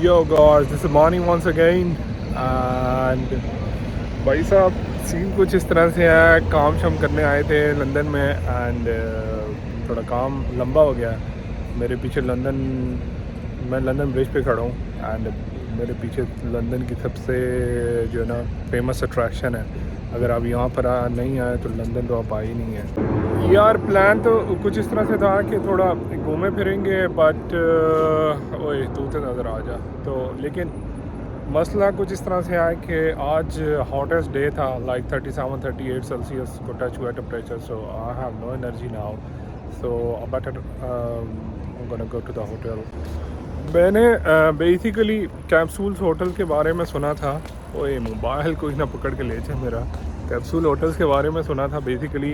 Yo guys, this is morning once again and भाई साहब scene कुछ इस तरह से है। काम शाम करने आए थे लंदन में एंड थोड़ा काम लंबा हो गया। मेरे पीछे मैं लंदन ब्रिज पे खड़ा हूँ एंड मेरे पीछे लंदन की सबसे जो है ना फेमस अट्रैक्शन है। अगर आप यहाँ पर नहीं आए तो लंदन तो आप आए ही नहीं है यार। प्लान तो कुछ इस तरह से था कि थोड़ा घूमे फिरेंगे बट ओए तू तो नज़र आ जा तो, लेकिन मसला कुछ इस तरह से है कि आज हॉटेस्ट डे था, लाइक 37-38 सेल्सियस को टच हुआ temperature. So I have no energy now, so better gonna go to the hotel. मैंने बेसिकली कैप्सूल्स होटल के बारे में सुना था। ओए मोबाइल कोई ना पकड़ के ले जाए मेरा। कैप्सूल होटल्स के बारे में सुना था। Basically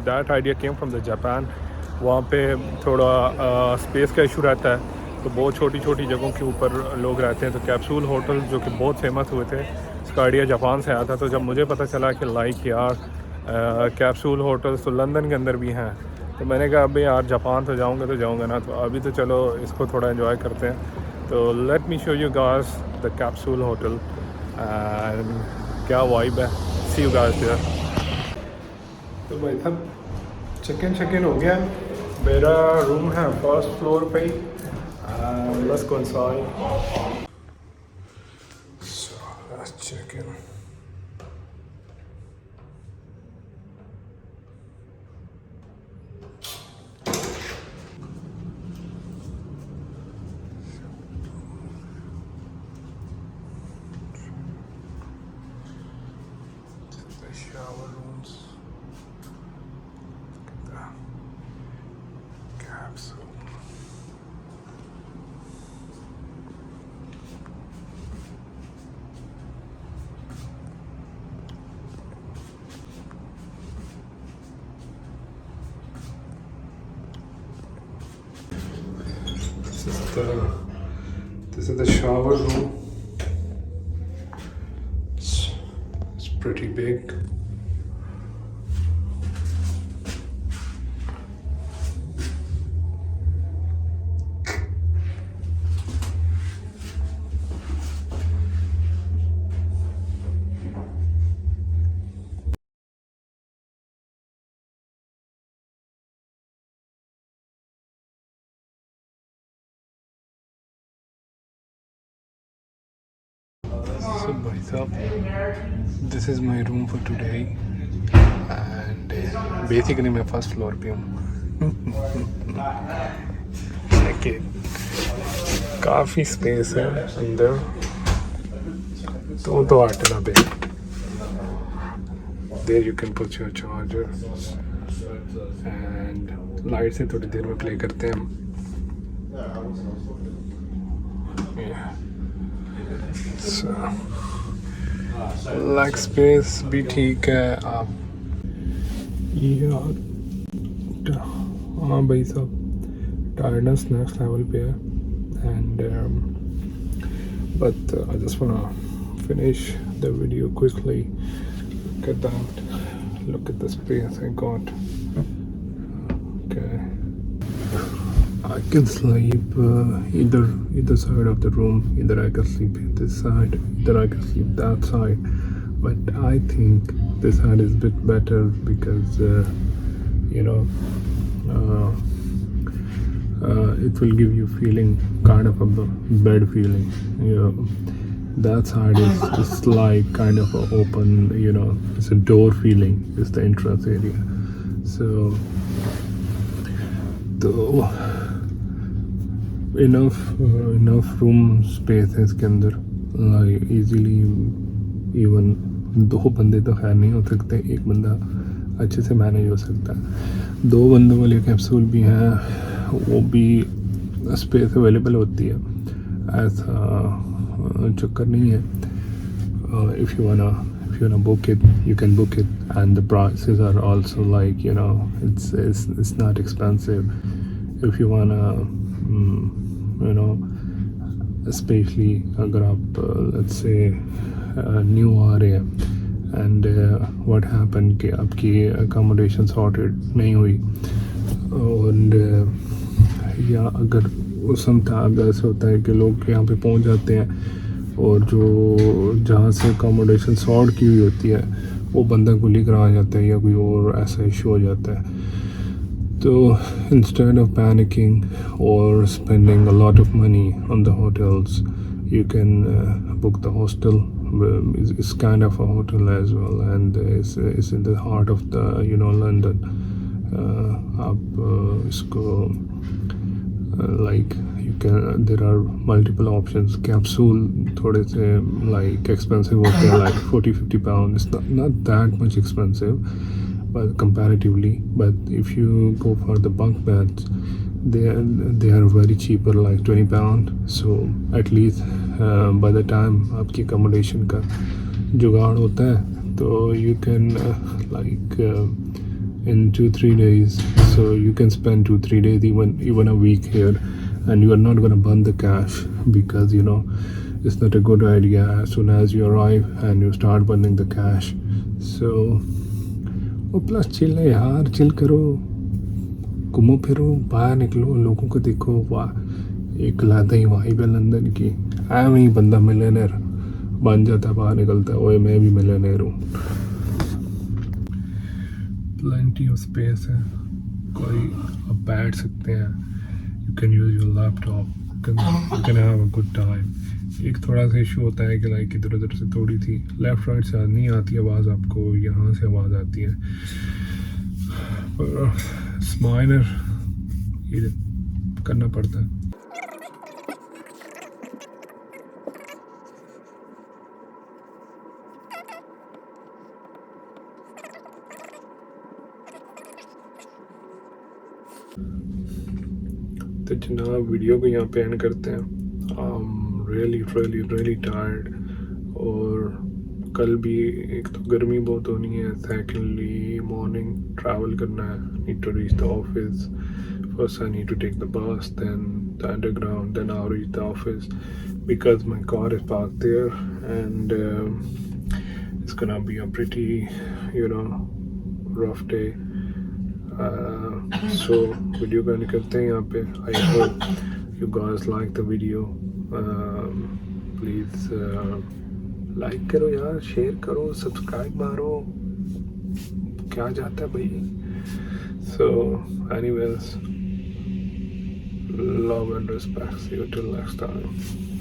that idea came from the Japan. वहाँ पे थोड़ा स्पेस का इशू रहता है तो बहुत छोटी छोटी जगहों के ऊपर लोग रहते हैं। तो कैप्सूल होटल जो कि बहुत फेमस हुए थे, इसका आइडिया जापान से आया था। तो जब मुझे पता चला कि लाइक यार कैप्सूल होटल्स तो लंदन के अंदर भी हैं, तो मैंने कहा अभी यार जापान तो जाऊंगा ना, तो अभी तो चलो इसको थोड़ा एंजॉय करते हैं। तो let me show you guys the capsule hotel and क्या वाइब है। सी यू गाइस देयर। तो भाई साहब चेक इन हो गया। मेरा रूम है फर्स्ट फ्लोर पे ही। Let's go inside. So let's check in. The shower rooms. Look at the capsule. This is the shower room. It's pretty big. So भाई साहब, this is my room for today and basically मैं first floor पे हूँ। काफ़ी space है अंदर, तो आटना पे there you can put your charger and light से थोड़ी देर में प्ले करते हैं हम। लैग स्पेस भी ठीक है। आप यार हाँ भाई साहब टायर्डनेस नेक्स्ट लेवल पे है and but I just वांना finish the video quickly. Look at that, look at the space I got. Okay, I can sleep either side of the room. Either I can sleep this side, either I can sleep that side, but I think this side is a bit better because you know it will give you feeling kind of a bed feeling, you know. That side is just like kind of a open, you know, it's a door feeling, it's the entrance area. So though enough room space है इसके अंदर, like easily even 2 बंदे तो खैर नहीं हो सकते, 1 बंदा अच्छे से मैनेज हो सकता है। 2 बंदों वाले कैप्सूल भी हैं, वो भी स्पेस अवेलेबल होती है, ऐसा चक्कर नहीं है। If you wanna book it, you can book it, and the prices are also like, you know, it's not expensive. If you wanna you know, especially अगर आप let's say न्यू आ रहे हैं and what happened कि आपकी accommodation sorted नहीं हुई and या अगर मौसम था ऐसा होता है कि लोग यहाँ पे पहुँच जाते हैं और जो जहाँ से अकोमोडेशन सॉर्ट की हुई होती है वो बंदा को लेकर आ जाता है या कोई और ऐसा इशू हो जाता है. So instead of panicking or spending a lot of money on the hotels, you can book the hostel. It's kind of a hotel as well, and it's in the heart of the London. आप इसको like you can there are multiple options. Capsule थोड़े से like expensive होते हैं, like 40-50 pounds. It's not that much expensive, but comparatively. But if you go for the bunk beds, they are very cheaper, like 20 pound. So at least by the time आपकी accommodation का जुगाड़ होता है तो you can in 2-3 days, so you can spend 2-3 days, even a week here, and you are not going to burn the cash, because it's not a good idea as soon as you arrive and you start burning the cash. So plus chill है यार, chill करो, घूमो फिरो, बाहर निकलो, लोगों को देखो. वाह, एक लाता ही वाइब है लंदन की. आया ही बंदा मिलियनर बन जाता, बाहर निकलता, ओए मैं भी मिलियनर हूँ. प्लेंटी ऑफ स्पेस है, कोई आप बैठ सकते हैं, you can use your laptop, you can have a good time. एक थोड़ा सा इशू होता है कि लाइक इधर उधर से थोड़ी थी लेफ़्ट राइट से नहीं आती आवाज़, आपको यहाँ से आवाज़ आती है. स्माइनर ये करना पड़ता है. तो जनाब वीडियो को यहाँ पे एंड करते हैं. रियली टायर्ड, और कल भी एक तो गर्मी बहुत होनी है, सेकेंडली मॉर्निंग ट्रैवल करना है, need to reach the office. First I need to take the bus, then the underground, then I reach the office because my car is parked there, and it's gonna be a pretty rough day. So video का निकलते हैं यहाँ पे. I hope you guys like the video. Please like करो यार, share करो, subscribe मारो, क्या जाता है भाई. So anyways, love and respect. See you till next time.